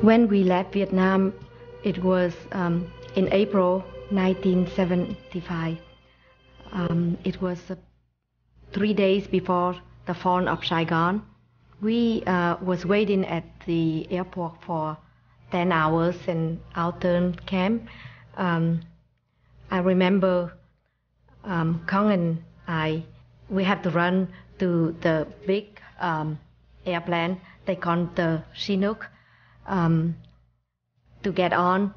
When we left Vietnam, it was in April 1975. It was 3 days before the fall of Saigon. We was waiting at the airport for 10 hours in our turn camp. I remember Cung and we had to run to the big airplane, they call the Chinook, to get on,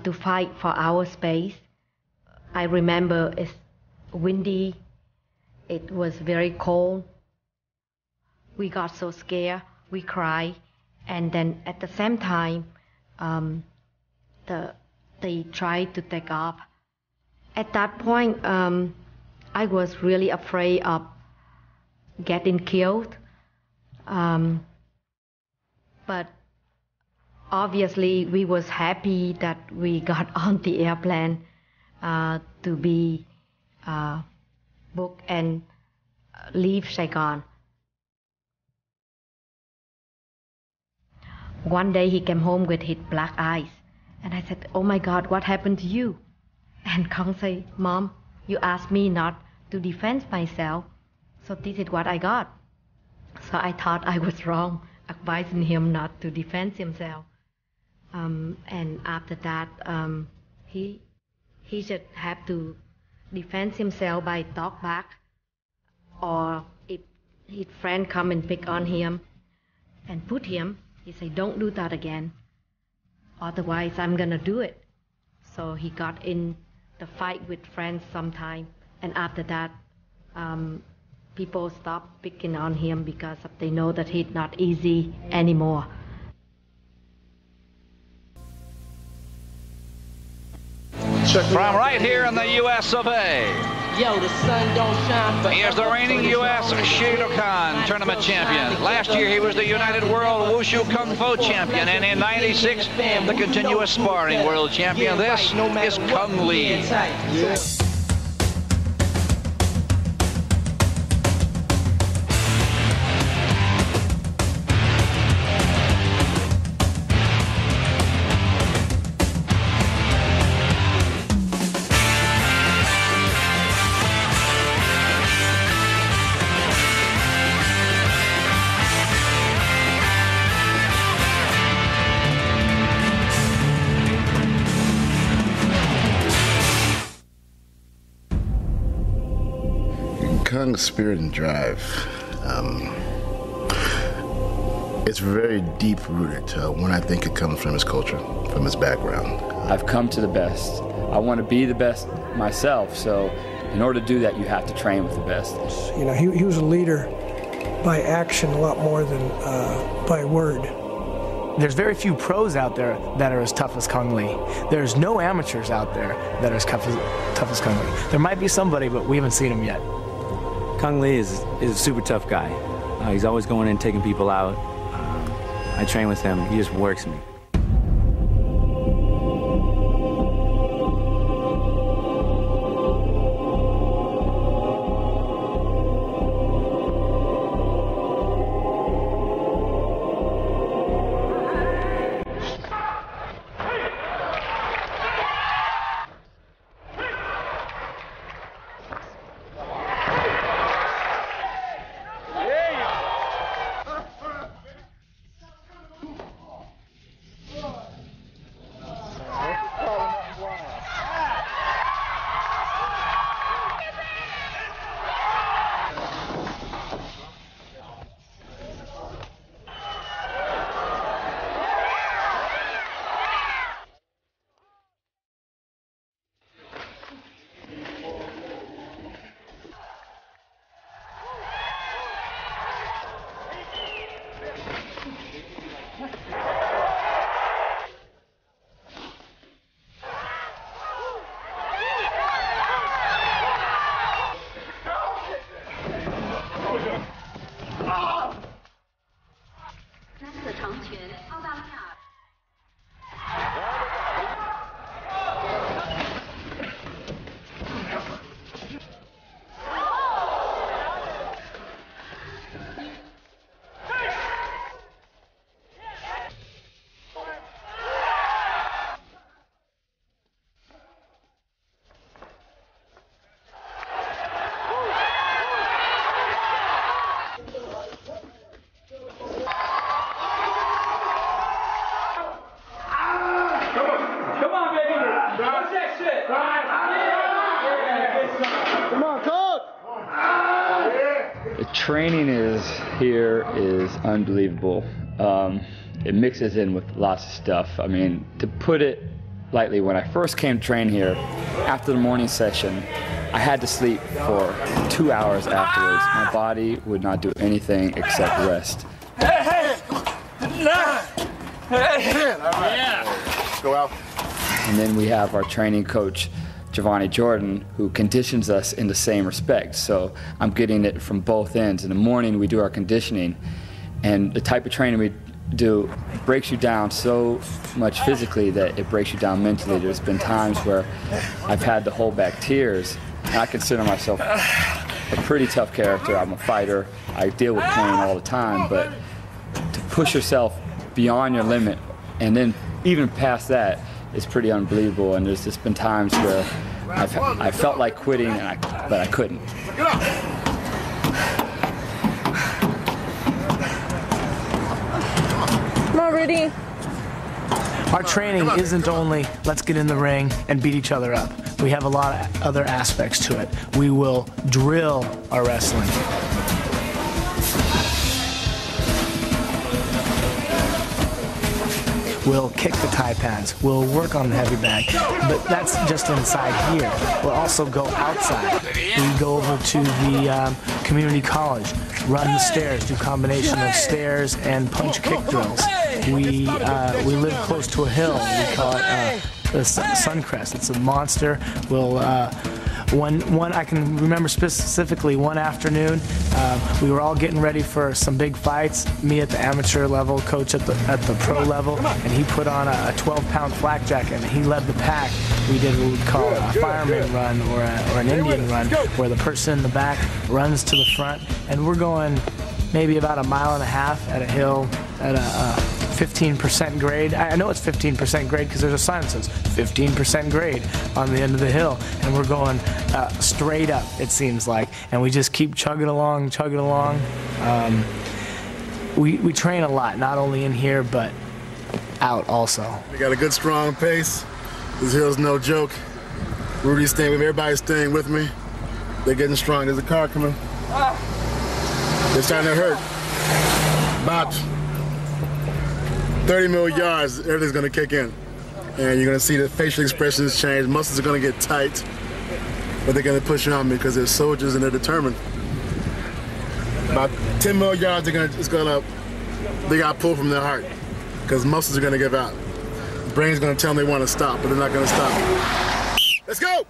to fight for our space. I remember it's windy, it was very cold. We got so scared, we cried, and then at the same time, they tried to take off. At that point, I was really afraid of getting killed. But obviously, we was happy that we got on the airplane to be booked and leave Saigon. One day he came home with his black eyes, and I said, "Oh my God, what happened to you?" And Cung said, "Mom, you asked me not to defend myself, so this is what I got." So I thought I was wrong, advising him not to defend himself. And after that, he should have to defend himself by talk back, or if his friend come and pick on him and put him, he say, "Don't do that again, otherwise I'm gonna do it." So he got in the fight with friends sometime, and after that, people stopped picking on him because they know that he's not easy anymore. From right here in the U.S. of A. Yo, the sun don't shine forever. He is the reigning U.S. Shotokan tournament champion. Last year he was the United World Wushu Kung Fu champion, and in '96 the continuous sparring world champion. This is Cung Lee. Cung's spirit and drive, it's very deep rooted. When I think it comes from his culture, from his background. I've come to the best. I want to be the best myself, so in order to do that, you have to train with the best. You know, he was a leader by action a lot more than by word. There's very few pros out there that are as tough as Cung Lee. There's no amateurs out there that are as tough as Cung Lee. There might be somebody, but we haven't seen him yet. Cung Lee is a super tough guy. He's always going in, taking people out. I train with him. He just works me. training is unbelievable. It mixes in with lots of stuff. I mean, to put it lightly, when I first came to train here, after the morning session, I had to sleep for 2 hours afterwards. My body would not do anything except rest. Go out. And then we have our training coach, Giovanni Jordan, who conditions us in the same respect. So I'm getting it from both ends. In the morning, we do our conditioning, and the type of training we do breaks you down so much physically that it breaks you down mentally. There's been times where I've had to hold back tears, and I consider myself a pretty tough character. I'm a fighter. I deal with pain all the time, but to push yourself beyond your limit and then even past that is pretty unbelievable. And there's just been times where I felt like quitting, but I couldn't. Come on, Rudy. Our training isn't only let's get in the ring and beat each other up. We have a lot of other aspects to it. We will drill our wrestling. We'll kick the tie pads. We'll work on the heavy bag. But that's just inside here. We'll also go outside. We go over to the community college, run the stairs, do a combination of stairs and punch kick drills. We live close to a hill. We call it the Suncrest. It's a monster. We'll one I can remember specifically one afternoon, we were all getting ready for some big fights. Me at the amateur level, coach at the pro level, and he put on a 12-pound flak jacket and he led the pack. We did what we call a fireman run or an Indian run, where the person in the back runs to the front, and we're going maybe about 1.5 miles at a hill at a 15% grade. I know it's 15% grade because there's a sign that says 15% grade on the end of the hill, and we're going straight up, it seems like, and we just keep chugging along. We train a lot, not only in here but out also. We got a good strong pace. This hill's no joke. Rudy's staying with me, everybody's staying with me. They're getting strong. There's a car coming. They're starting to hurt. About 30 more yards, everything's gonna kick in. And you're gonna see the facial expressions change. Muscles are gonna get tight, but they're gonna push on me because they're soldiers and they're determined. About 10 more yards, they got pulled from their heart because muscles are gonna give out. The brain's gonna tell them they wanna stop, but they're not gonna stop. Let's go!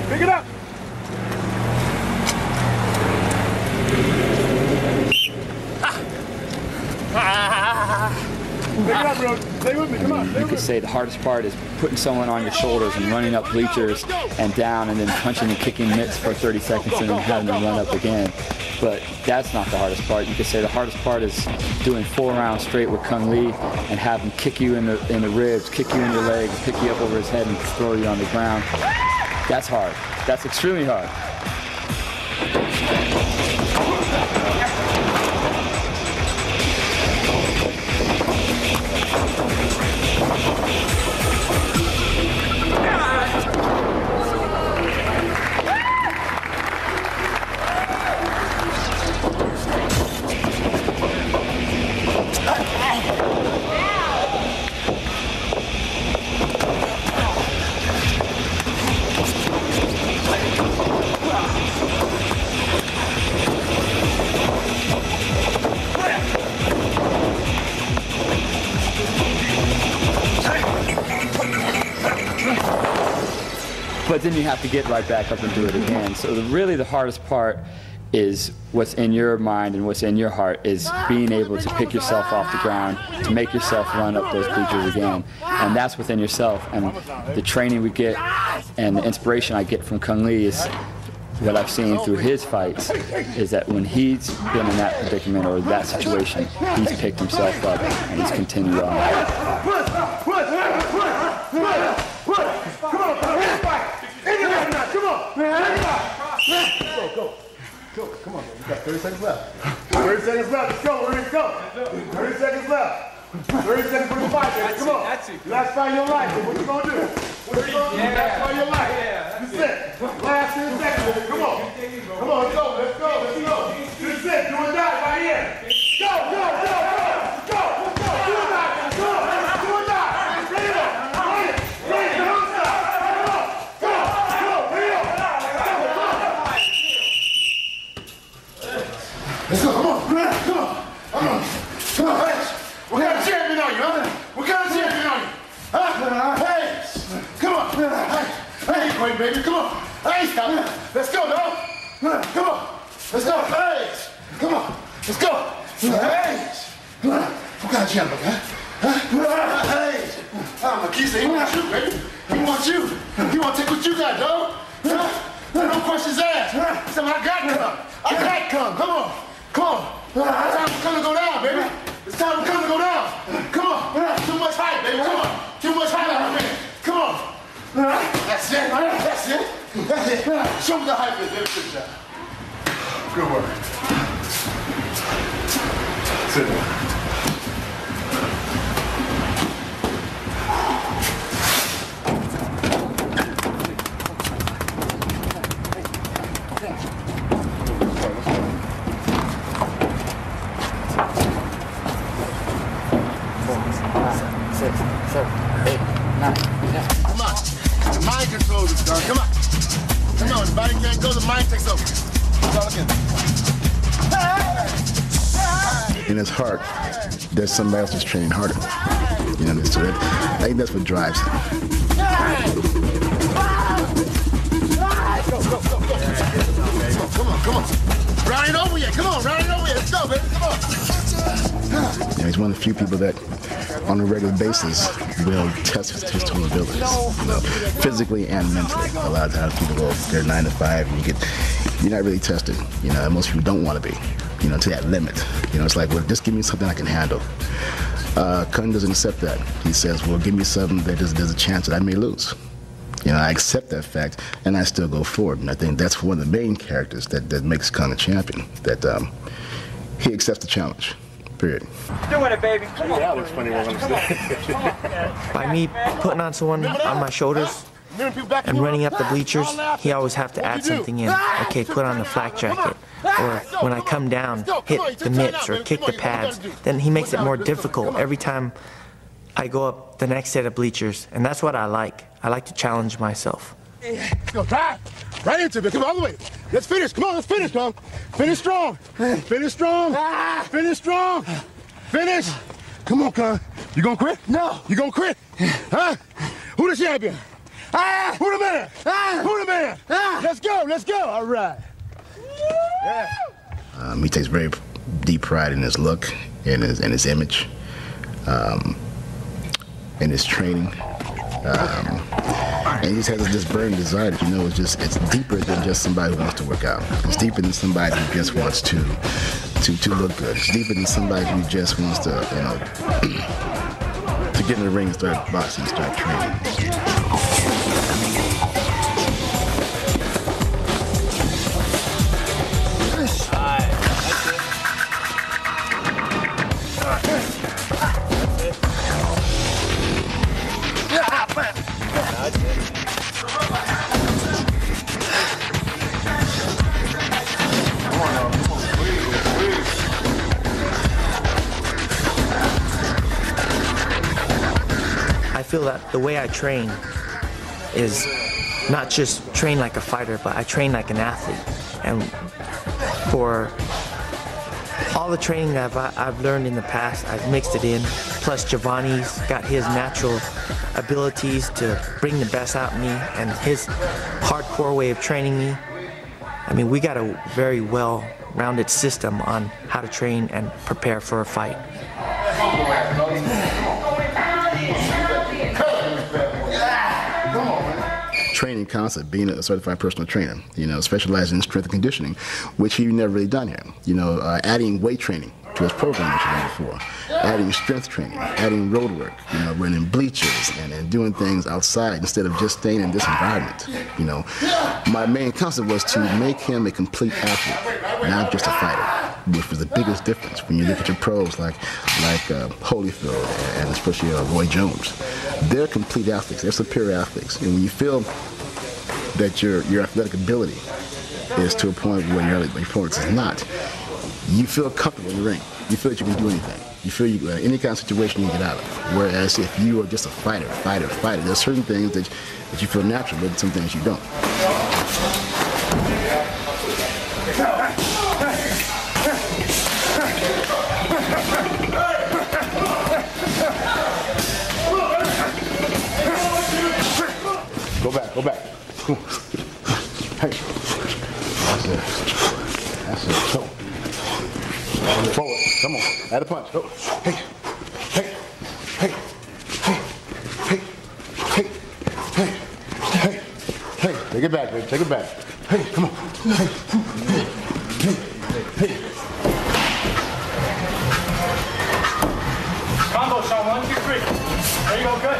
Pick it up! You could say the hardest part is putting someone on your shoulders and running up bleachers and down and then punching and kicking mitts for 30 seconds and then having them run up again. But that's not the hardest part. You could say the hardest part is doing 4 rounds straight with Cung Le and have him kick you in the ribs, kick you in your legs, pick you up over his head and throw you on the ground. That's hard. That's extremely hard. But then you have to get right back up and do it again. So really the hardest part is what's in your mind and what's in your heart is being able to pick yourself off the ground, to make yourself run up those bleachers again. And that's within yourself. And the training we get and the inspiration I get from Cung Le is what I've seen through his fights is that when he's been in that predicament or that situation, he's picked himself up and he's continued on. Go, come on, man. You got 30 seconds left. 30 seconds left. Let's go. Let's go. 30 seconds left. 30 seconds for the fight, baby. Come on. Last fight of your life. What you gonna do? Last fight of your life. set. Last 10 seconds. Come on. Come on, let's go. Let's go. Let's go. Good set. Do or die right here. Go, go, go, go. Go. Let's go. Do or die. Go. Do or die. Bring it up. Bring it. Bring it. Don't stop. Come on. Go. Go. Bring it up. Let's go. Come on. Come on. Come on. Come on. Hey. What kind of champion are you, huh? What kind of champion are you? Huh? Hey. Come on. Hey, great baby. Come on. Hey, stop. Let's go, dog. Come on. Let's go. Hey. Come on. Let's go. Hey. What kind of champion, huh? Hey. I'm a kid. He wants you, baby. He wants you. He want to take what you got, dog. No questions asked. Some I got come. I got come. Come on. Come on. It's time to come to go down, baby. It's time to come to go down. Come on. Too much hype, baby. Come on. Too much hype out of here. Come on. That's it. That's it. That's it. Show me the hype is, baby. Good job. Good work. Sit down. Come on. The mind controls it, dog. Come on. Come on. The body can't go, the mind takes over. In his heart, there's somebody else that's training harder. You know, so I think that's what drives him. Come on, come on. Round it over yet. Come on, round it over yet. Let's go, baby. Come on. You know, he's one of the few people that, on a regular basis, will test his total abilities, you know, physically and mentally. A lot of times people go, they're 9 to 5, and you're not really tested. You know, most people don't want to be, you know, to that limit. You know, it's like, well, just give me something I can handle. Cung doesn't accept that. He says, well, give me something that there's a chance that I may lose. You know, I accept that fact, and I still go forward. And I think that's one of the main characters that makes Cung a champion, that he accepts the challenge. Period. Doing it, baby. Come on. That looks funny when I'm saying. By me putting on someone on my shoulders and running up the bleachers, he always have to add something in. Okay, put on the flak jacket. Or when I come down, hit the mitts or kick the pads. Then he makes it more difficult every time I go up the next set of bleachers. And that's what I like. I like to challenge myself. Let's go, drive. Right into it. Come on, all the way. Let's finish. Come on, let's finish, Cung. Finish strong. Finish strong. Finish strong. Finish. Come on, Cung. You gonna quit? No. You gonna quit? Huh? Who the champion? Who the man? Who the man? Let's go. Let's go. All right. Yeah. He takes very deep pride in his look, in his image, in his training. And he just has this burning desire that, you know, it's deeper than just somebody who wants to work out. It's deeper than somebody who just wants to look good. It's deeper than somebody who just wants to, you know, to get in the ring and start boxing and start training. I feel that the way I train is not just train like a fighter, but I train like an athlete. And for all the training that I've learned in the past, I've mixed it in. Plus Giovanni's got his natural abilities to bring the best out in me and his hardcore way of training me. I mean, we got a very well-rounded system on how to train and prepare for a fight. Training concept, being a certified personal trainer, you know, specializing in strength and conditioning, which he'd never really done here. You know, adding weight training to his program, which he done before, adding strength training, adding road work, you know, running bleachers and doing things outside instead of just staying in this environment. You know, my main concept was to make him a complete athlete, not just a fighter, which was the biggest difference when you look at your pros like Holyfield and especially Roy Jones. They're complete athletes. They're superior athletes. And when you feel that your athletic ability is to a point where your performance is not, you feel comfortable in the ring. You feel that you can do anything. You feel any kind of situation you can get out of. Whereas if you are just a fighter, there's certain things that you feel natural, but some things you don't. Go back. Come on. Hey. That's it. So. Forward. Come on. Add a punch. Go. Hey. Take it back, baby. Take it back. Hey, come on. Hey. Combo, Sean. 1, 2, 3. There you go. Good.